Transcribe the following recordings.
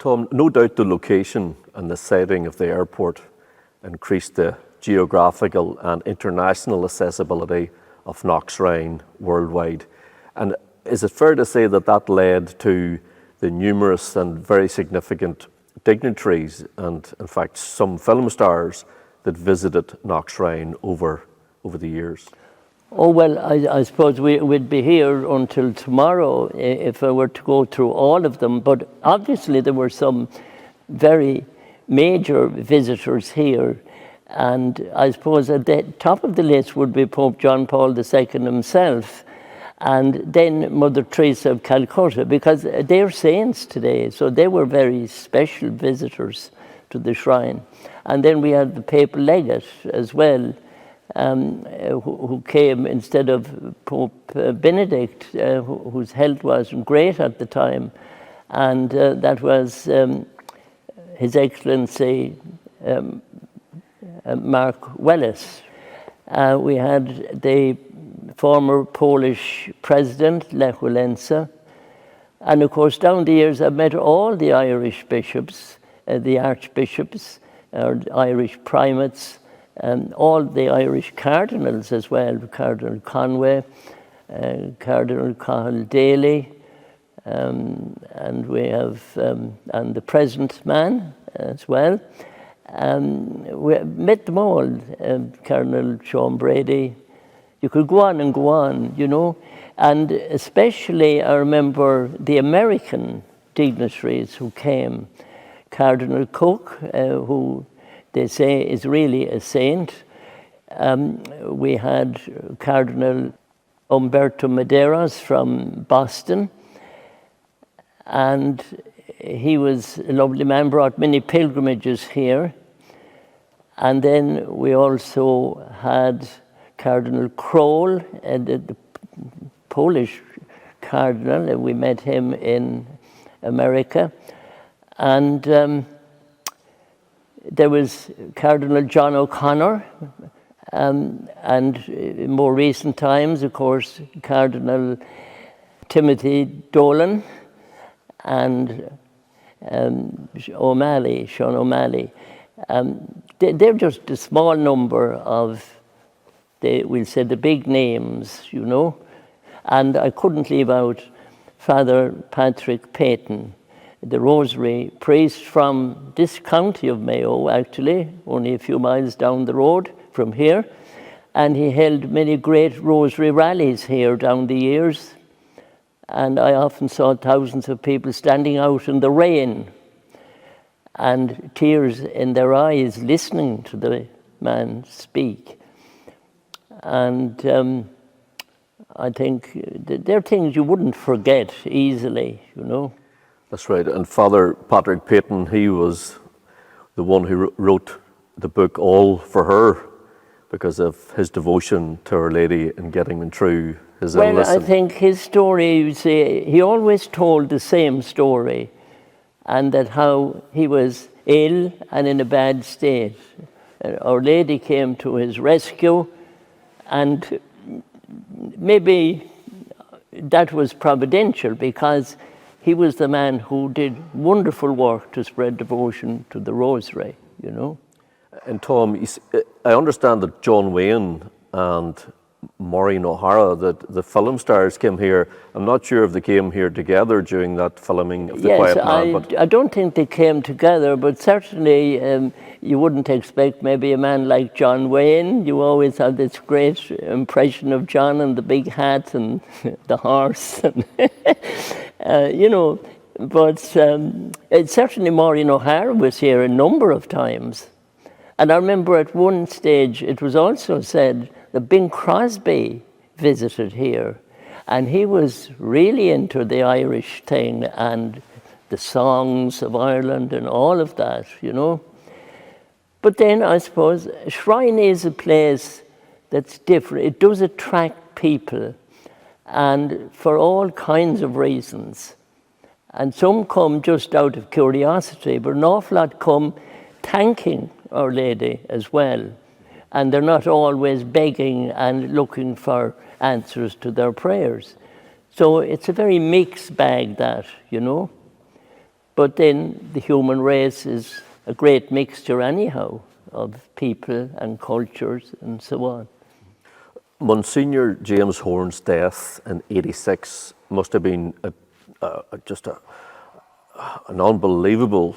Tom, no doubt the location and the siting of the airport increased the geographical and international accessibility of Knoxrhine worldwide. And is it fair to say that that led to the numerous and very significant dignitaries and, in fact, some film stars that visited Knoxrhine over the years? Oh, well, I suppose we'd be here until tomorrow if I were to go through all of them. But obviously there were some very major visitors here. And I suppose at the top of the list would be Pope John Paul II himself. And then Mother Teresa of Calcutta, because they're saints today. So they were very special visitors to the shrine. And then we had the papal legate as well, who came instead of Pope Benedict, whose health wasn't great at the time. And that was His Excellency Mark Wellis. We had the former Polish president, Lech Walesa. And of course, down the years, I've met all the Irish bishops, the archbishops, or Irish primates, all the Irish cardinals as well, Cardinal Conway, Cardinal Cahill Daly, and we have, and the present man as well. We met them all, Cardinal Sean Brady. You could go on and go on, you know. And especially I remember the American dignitaries who came. Cardinal Cook, who they say is really a saint. We had Cardinal Umberto Maderas from Boston. And he was a lovely man, brought many pilgrimages here. And then we also had Cardinal Kroll, the Polish cardinal, and we met him in America. And there was Cardinal John O'Connor, and in more recent times, of course, Cardinal Timothy Dolan and Sean O'Malley. They're just a small number of, we'll say, the big names, you know. And I couldn't leave out Father Patrick Payton, the Rosary priest from this county of Mayo, actually, only a few miles down the road from here. And he held many great Rosary rallies here down the years. And I often saw thousands of people standing out in the rain and tears in their eyes listening to the man speak. And I think they're things you wouldn't forget easily, you know. That's right. And Father Patrick Payton, he was the one who wrote the book All for Her because of his devotion to Our Lady and getting them through his illness. Well, I think his story, you see, he always told the same story, and that how he was ill and in a bad state. Our Lady came to his rescue, and maybe that was providential because he was the man who did wonderful work to spread devotion to the Rosary, you know. And Tom, I understand that John Wayne and Maureen O'Hara, the film stars, came here. I'm not sure if they came here together during that filming of The Quiet Man. Yes, I don't think they came together, but certainly you wouldn't expect maybe a man like John Wayne. You always have this great impression of John and the big hat and the horse, and you know. But certainly Maureen O'Hara was here a number of times. And I remember at one stage it was also said that Bing Crosby visited here, and he was really into the Irish thing and the songs of Ireland and all of that, you know. But then I suppose Shrine is a place that's different. It does attract people, and for all kinds of reasons. And some come just out of curiosity, but an awful lot come thanking Our Lady as well. And they're not always begging and looking for answers to their prayers. So it's a very mixed bag, that, you know. But then the human race is a great mixture anyhow of people and cultures and so on. Monsignor James Horn's death in '86 must have been an unbelievable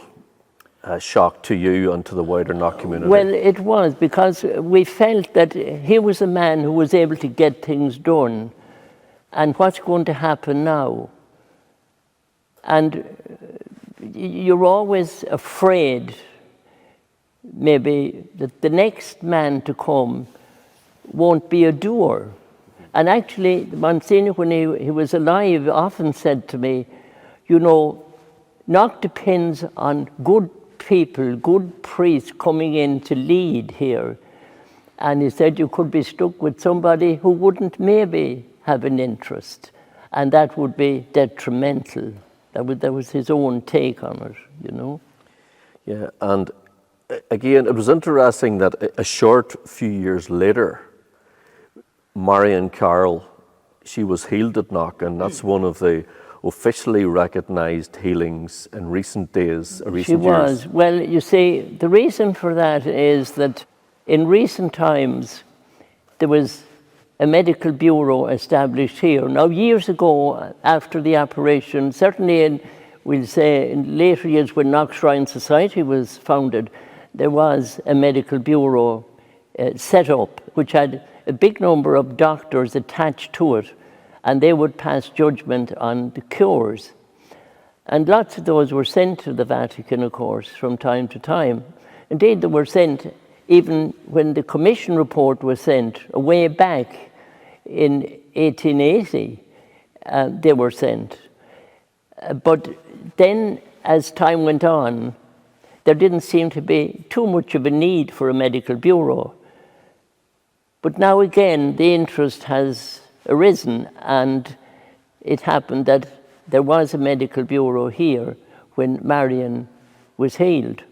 shock to you and to the wider Knock community. Well, it was, because we felt that he was a man who was able to get things done. And what's going to happen now? And you're always afraid, maybe, that the next man to come won't be a doer. And actually, Monsignor, when he was alive, often said to me, you know, Knock depends on good people, good priests coming in to lead here. And he said you could be stuck with somebody who wouldn't maybe have an interest, and that would be detrimental. That was his own take on it, you know. Yeah, and again, it was interesting that a short few years later, Marion Carroll, she was healed at Knock, and that's one of the officially recognised healings in recent days, recent years. She was. Well, you see, the reason for that is that in recent times, there was a medical bureau established here. Now, years ago, after the apparition, certainly we'll say in later years when Knock Shrine Society was founded, there was a medical bureau set up, which had a big number of doctors attached to it, and they would pass judgment on the cures. And lots of those were sent to the Vatican, of course, from time to time. Indeed, they were sent even when the commission report was sent, way back in 1880, they were sent. But then, as time went on, there didn't seem to be too much of a need for a medical bureau. But now again, the interest has arisen, and it happened that there was a medical bureau here when Marion was healed.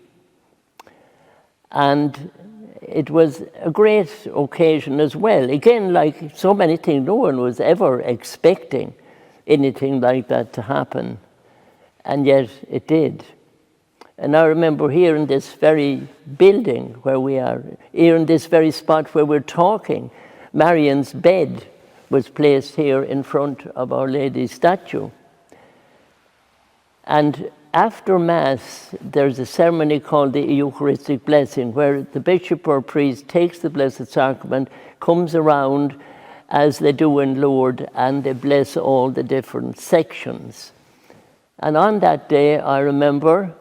And it was a great occasion as well. Again, like so many things, no one was ever expecting anything like that to happen. And yet it did. And I remember here in this very building where we are, here in this very spot where we're talking, Marion's bed was placed here in front of Our Lady's statue. And after Mass, there's a ceremony called the Eucharistic Blessing, where the bishop or priest takes the Blessed Sacrament, comes around as they do in Lourdes, and they bless all the different sections. And on that day, I remember,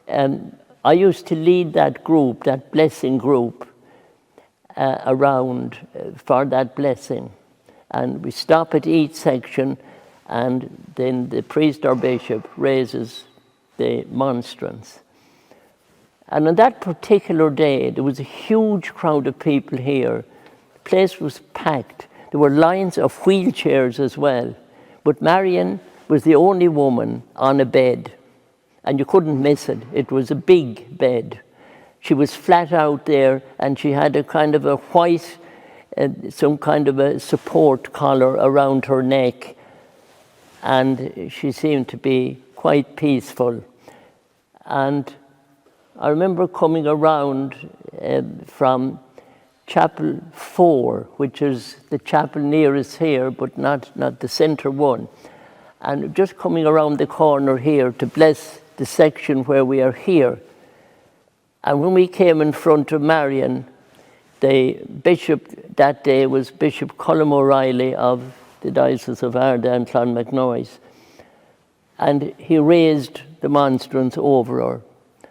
I used to lead that group, that blessing group, around for that blessing. And we stop at each section, and then the priest or bishop raises the monstrance. And on that particular day, there was a huge crowd of people here. The place was packed. There were lines of wheelchairs as well. But Marion was the only woman on a bed, and you couldn't miss it. It was a big bed. She was flat out there, and she had a kind of a white, some kind of a support collar around her neck, and she seemed to be quite peaceful. And I remember coming around from Chapel 4, which is the chapel nearest here, but not the center one, and just coming around the corner here to bless the section where we are here. And when we came in front of Marion, the bishop that day was Bishop Colm O'Reilly of the Diocese of Ardagh and Clonmacnoise. And he raised the monstrance over her.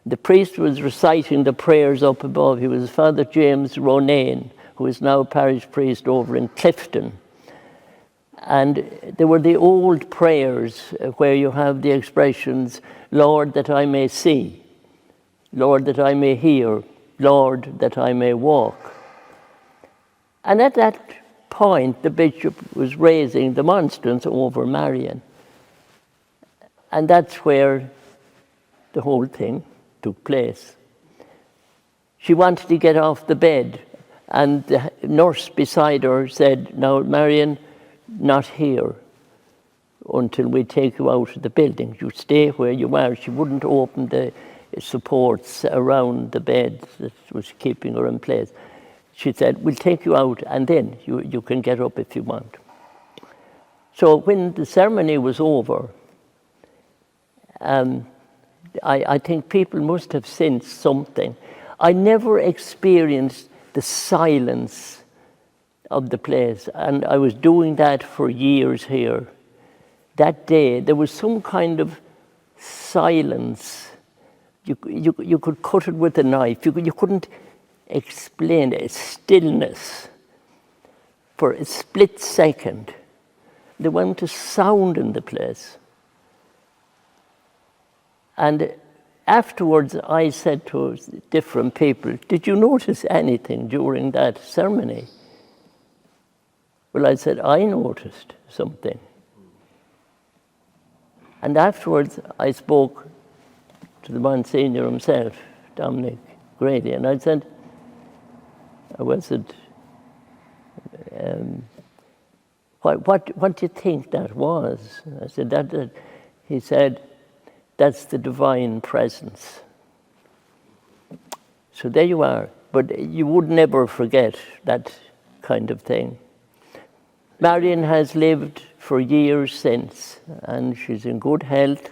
The priest was reciting the prayers up above. He was Father James Ronayne, who is now parish priest over in Clifton. And there were the old prayers where you have the expressions, Lord, that I may see, Lord, that I may hear, Lord, that I may walk. And at that point, the bishop was raising the monstrance over Marion. And that's where the whole thing took place. She wanted to get off the bed, and the nurse beside her said, now, Marion, not here. until we take you out of the building. You stay where you are. She wouldn't open the supports around the bed that was keeping her in place. She said, we'll take you out and then you can get up if you want. So when the ceremony was over, I think people must have sensed something. I never experienced the silence of the place, and I was doing that for years here. That day, there was some kind of silence. You could cut it with a knife. You couldn't explain it. Stillness. For a split second, there went a sound in the place. And afterwards, I said to different people, did you notice anything during that ceremony? Well, I said, I noticed something. And afterwards, I spoke to the Monsignor himself, Dominic Grady, and I said, what do you think that was? I said, that. He said, that's the divine presence. So there you are. But you would never forget that kind of thing. Marion has lived for years since, and she's in good health,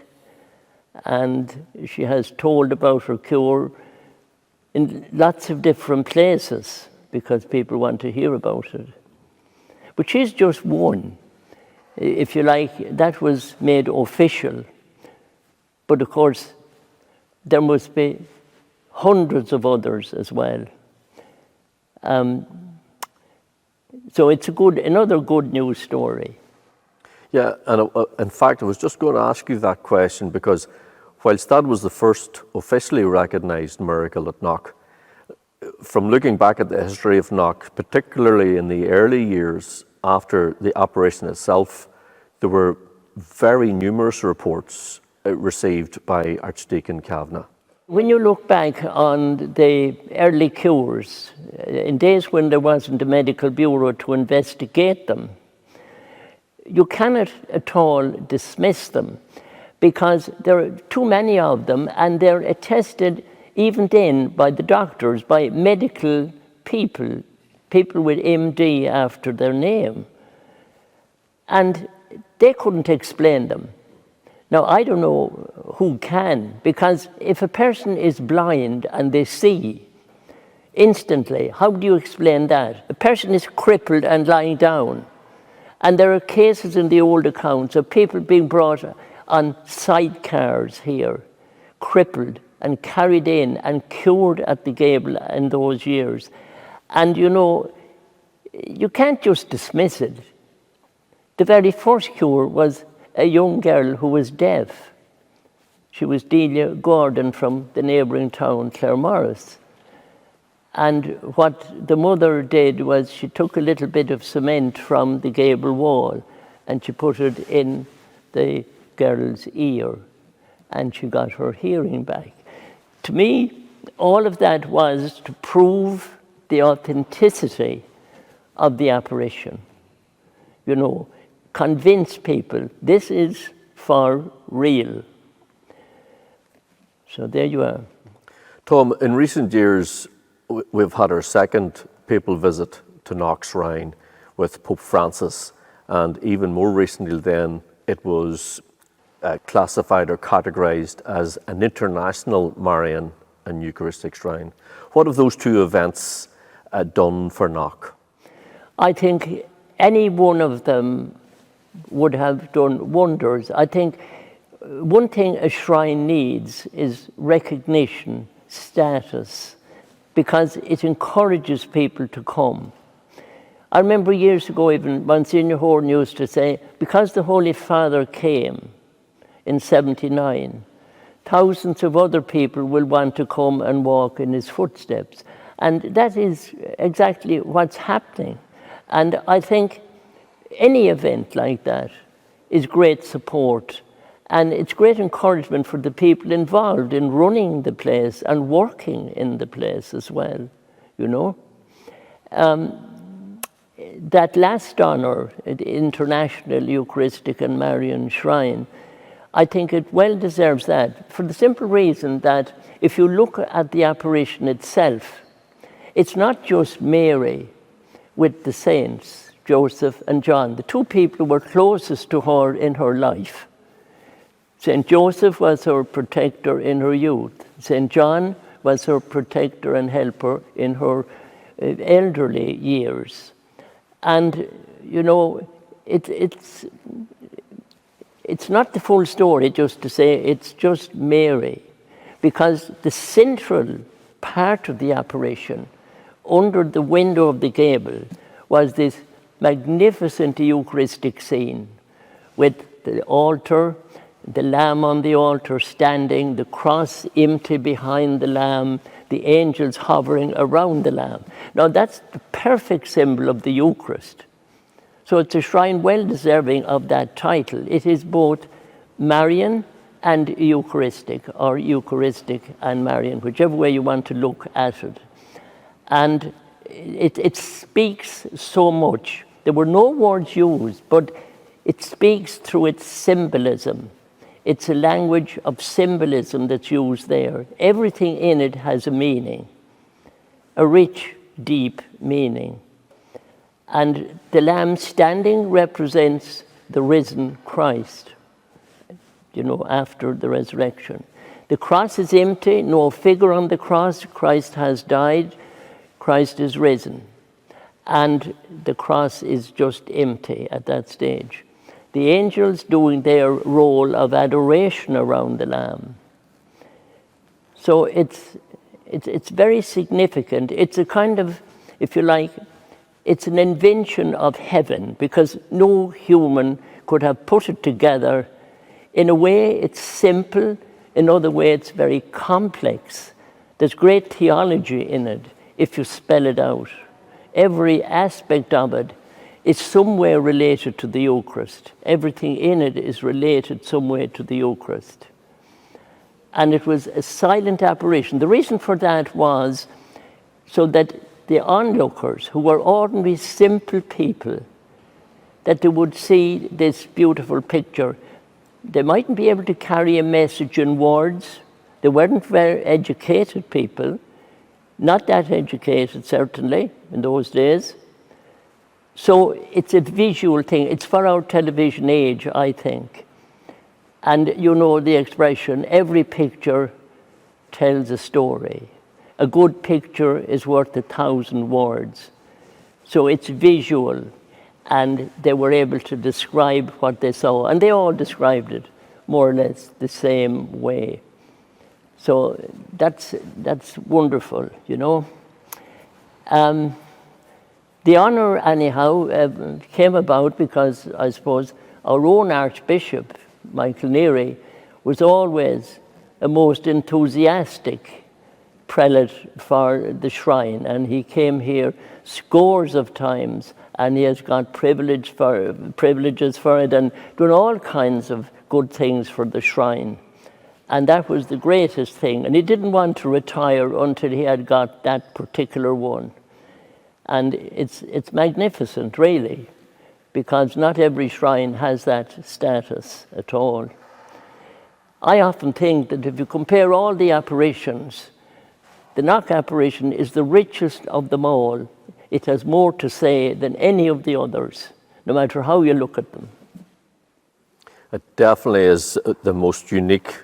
and she has told about her cure in lots of different places because people want to hear about it. But she's just one. If you like, that was made official. But of course, there must be hundreds of others as well. So it's another good news story. Yeah, and in fact, I was just going to ask you that question because whilst that was the first officially recognised miracle at Knock, from looking back at the history of Knock, particularly in the early years after the operation itself, there were very numerous reports received by Archdeacon Kavanagh. When you look back on the early cures, in days when there wasn't a medical bureau to investigate them, you cannot at all dismiss them because there are too many of them and they're attested even then by the doctors, by medical people with MD after their name. And they couldn't explain them. Now, I don't know who can, because if a person is blind and they see instantly, how do you explain that? A person is crippled and lying down. And there are cases in the old accounts of people being brought on sidecars here, crippled and carried in and cured at the Gable in those years. And you know, you can't just dismiss it. The very first cure was a young girl who was deaf. She was Delia Gordon from the neighbouring town, Claremorris. And what the mother did was she took a little bit of cement from the gable wall and she put it in the girl's ear and she got her hearing back. To me, all of that was to prove the authenticity of the apparition. You know, convince people this is for real. So there you are. Tom, in recent years, we've had our second papal visit to Knock Shrine with Pope Francis, and even more recently then, it was classified or categorized as an international Marian and Eucharistic shrine. What have those two events done for Knock? I think any one of them would have done wonders. I think one thing a shrine needs is recognition, status, because it encourages people to come. I remember years ago even Monsignor Horn used to say, because the Holy Father came in 79, thousands of other people will want to come and walk in his footsteps. And that is exactly what's happening. And I think any event like that is great support. And it's great encouragement for the people involved in running the place and working in the place as well, you know. that last honor, the International Eucharistic and Marian Shrine, I think it well deserves that, for the simple reason that if you look at the apparition itself, it's not just Mary with the saints, Joseph and John, the two people who were closest to her in her life. St. Joseph was her protector in her youth. St. John was her protector and helper in her elderly years. And, you know, it's not the full story just to say it's just Mary, because the central part of the apparition, under the window of the gable, was this magnificent Eucharistic scene with the altar, the Lamb on the altar standing, the cross empty behind the Lamb, the angels hovering around the Lamb. Now that's the perfect symbol of the Eucharist. So it's a shrine well deserving of that title. It is both Marian and Eucharistic, or Eucharistic and Marian, whichever way you want to look at it. And it speaks so much. There were no words used, but it speaks through its symbolism. It's a language of symbolism that's used there. Everything in it has a meaning, a rich, deep meaning. And the Lamb standing represents the risen Christ, you know, after the resurrection. The cross is empty, no figure on the cross. Christ has died, Christ is risen. And the cross is just empty at that stage. The angels doing their role of adoration around the Lamb. So it's very significant. It's a kind of, if you like, it's an invention of heaven, because no human could have put it together. In a way, it's simple. In another way, it's very complex. There's great theology in it, if you spell it out. Every aspect of it is somewhere related to the Eucharist. Everything in it is related somewhere to the Eucharist. And it was a silent apparition. The reason for that was so that the onlookers, who were ordinary, simple people, that they would see this beautiful picture. They mightn't be able to carry a message in words. They weren't very educated people, not that educated, certainly, in those days. So it's a visual thing. It's for our television age, I think. And you know the expression, every picture tells a story. A good picture is worth 1,000 words. So it's visual, and they were able to describe what they saw. And they all described it more or less the same way. So that's wonderful, you know. The honor, anyhow, came about because, I suppose, our own Archbishop, Michael Neary, was always a most enthusiastic prelate for the shrine, and he came here scores of times, and he has got privileges for it, and done all kinds of good things for the shrine. And that was the greatest thing. And he didn't want to retire until he had got that particular one. And it's magnificent, really, because not every shrine has that status at all. I often think that if you compare all the apparitions, the Knock apparition is the richest of them all. It has more to say than any of the others, no matter how you look at them. It definitely is the most unique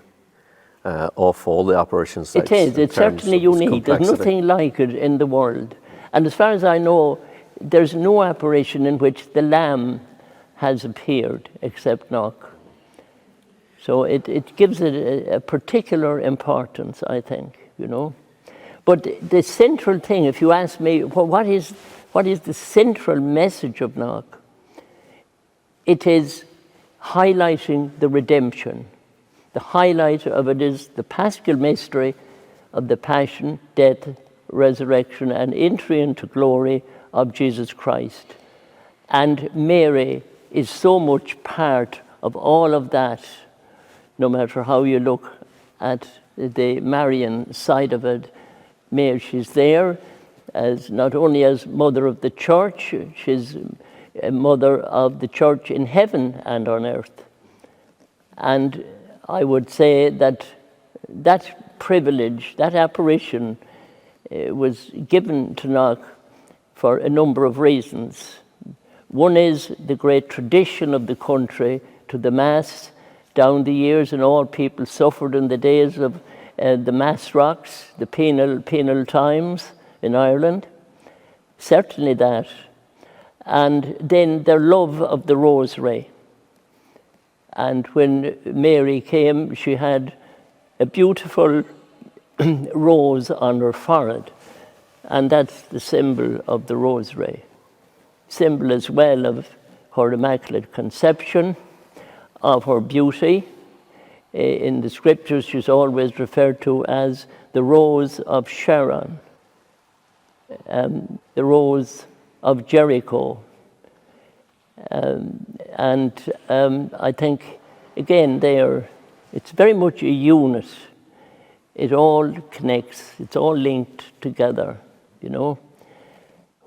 of all the apparitions. It is. It's certainly unique. There's nothing like it in the world. And as far as I know, there's no apparition in which the Lamb has appeared except Knock. So it gives it a particular importance, I think, you know. But the central thing, if you ask me, what is the central message of Knock? It is highlighting the redemption. The highlight of it is the paschal mystery of the passion, death, resurrection, and entry into glory of Jesus Christ. And Mary is so much part of all of that, no matter how you look at the Marian side of it. Mary, she's there, as not only as mother of the church, she's a mother of the church in heaven and on earth. And I would say that that privilege, that apparition, was given to Knock for a number of reasons. One is the great tradition of the country to the Mass down the years, and all people suffered in the days of the Mass rocks, the penal times in Ireland. Certainly that. And then their love of the rosary. And when Mary came, she had a beautiful rose on her forehead, and that's the symbol of the rosary. Symbol as well of her Immaculate Conception, of her beauty. In the scriptures, she's always referred to as the Rose of Sharon, the Rose of Jericho. I think, again, it's very much a unit. It all connects, it's all linked together, you know.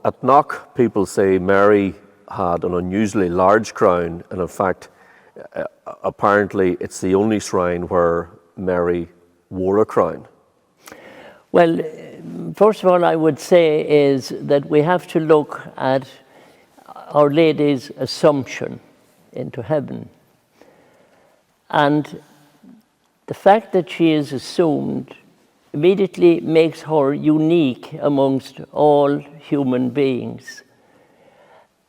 At Knock, people say Mary had an unusually large crown, and in fact, apparently it's the only shrine where Mary wore a crown. Well, first of all, I would say is that we have to look at Our Lady's Assumption into heaven. And the fact that she is assumed immediately makes her unique amongst all human beings.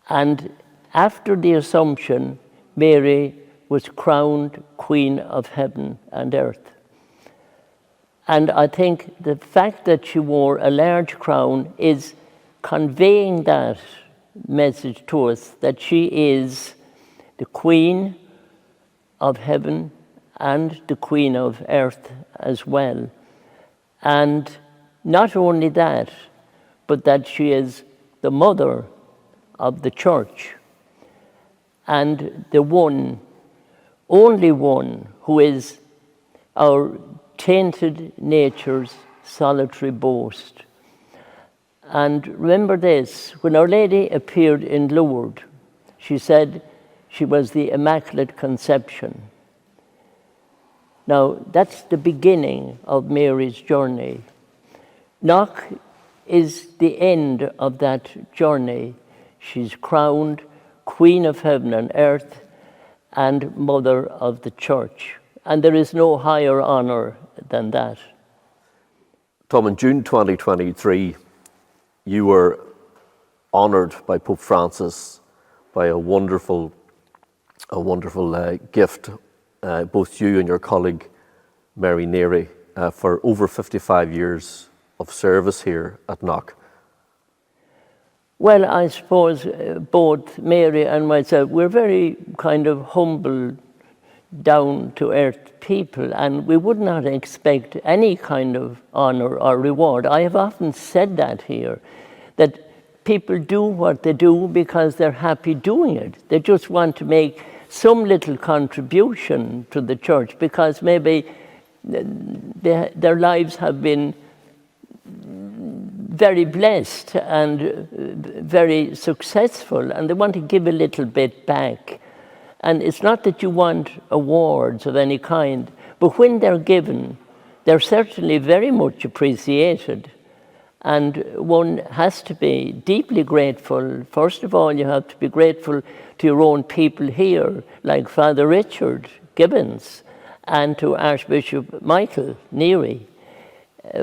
And after the Assumption, Mary was crowned Queen of Heaven and Earth. And I think the fact that she wore a large crown is conveying that message to us, that she is the Queen of Heaven and the Queen of Earth as well. And not only that, but that she is the mother of the church, and the one, only one, who is our tainted nature's solitary boast. And remember this, when Our Lady appeared in Lourdes, she said she was the Immaculate Conception. Now, that's the beginning of Mary's journey. Knock is the end of that journey. She's crowned Queen of Heaven and Earth and Mother of the Church. And there is no higher honor than that. Tom, in June 2023, you were honored by Pope Francis by a wonderful gift, both you and your colleague, Mary Neary, for over 55 years of service here at Knock. Well, I suppose both Mary and myself, we're very kind of humble, down-to-earth people, and we would not expect any kind of honor or reward. I have often said that here, that people do what they do because they're happy doing it. They just want to make some little contribution to the church because maybe their lives have been very blessed and very successful, and they want to give a little bit back. And it's not that you want awards of any kind, but when they're given, they're certainly very much appreciated. And one has to be deeply grateful. First of all, you have to be grateful to your own people here, like Father Richard Gibbons, and to Archbishop Michael Neary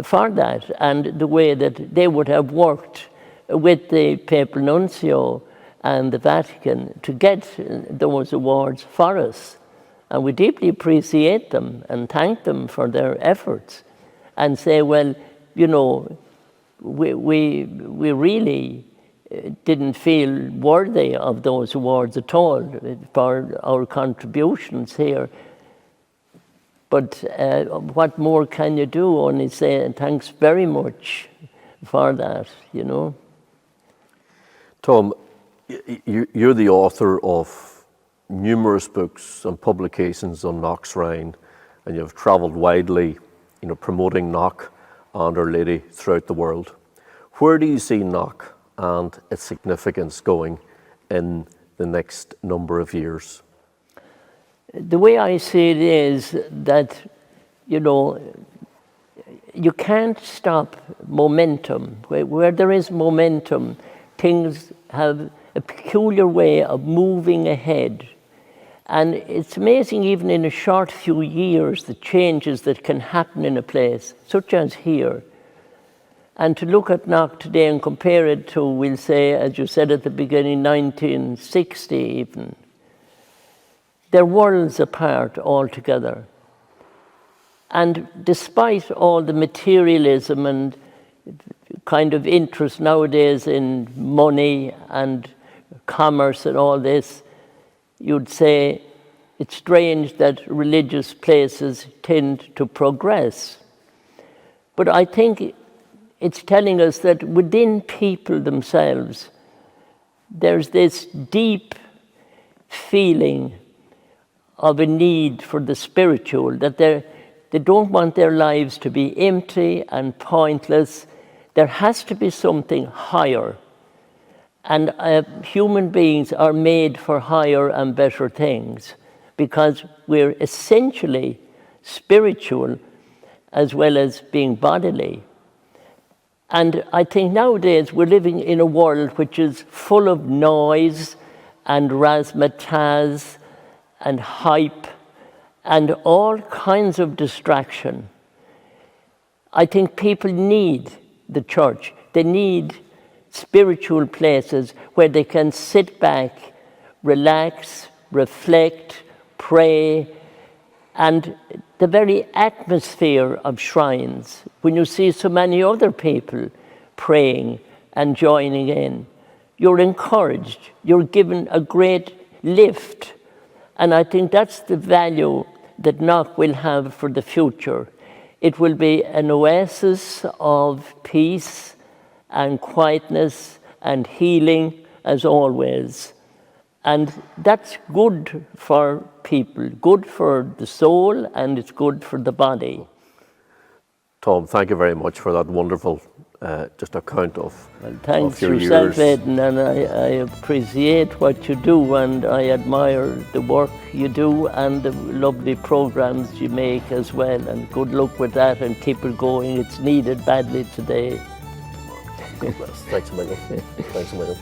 for that, and the way that they would have worked with the Papal Nuncio and the Vatican to get those awards for us. And we deeply appreciate them and thank them for their efforts and say, well, you know, we really didn't feel worthy of those awards at all for our contributions here. But what more can you do? Only say thanks very much for that, you know. Tom, you're the author of numerous books and publications on Knock Shrine, and you've travelled widely, you know, promoting Knock and Our Lady throughout the world. Where do you see Knock and its significance going in the next number of years? The way I see it is that, you can't stop momentum. Where there is momentum, things have a peculiar way of moving ahead. And it's amazing, even in a short few years, the changes that can happen in a place, such as here. And to look at Knock today and compare it to, we'll say, as you said at the beginning, 1960 even, they're worlds apart altogether. And despite all the materialism and kind of interest nowadays in money and commerce and all this, you'd say it's strange that religious places tend to progress. But I think it's telling us that within people themselves, there's this deep feeling of a need for the spiritual, that they don't want their lives to be empty and pointless. There has to be something higher. And human beings are made for higher and better things because we're essentially spiritual as well as being bodily. And I think nowadays we're living in a world which is full of noise and razzmatazz and hype and all kinds of distraction. I think people need the church. They need spiritual places where they can sit back, relax, reflect, pray, and the very atmosphere of shrines, when you see so many other people praying and joining in, you're encouraged, you're given a great lift. And I think that's the value that Knock will have for the future. It will be an oasis of peace and quietness and healing as always. And that's good for people, good for the soul, and it's good for the body. Tom, thank you very much for that wonderful just account of, Thanks of your yourself, years. Aidan, and I appreciate what you do, and I admire the work you do and the lovely programs you make as well. And good luck with that, and keep it going. It's needed badly today. God bless. Thanks a million. Thanks a million.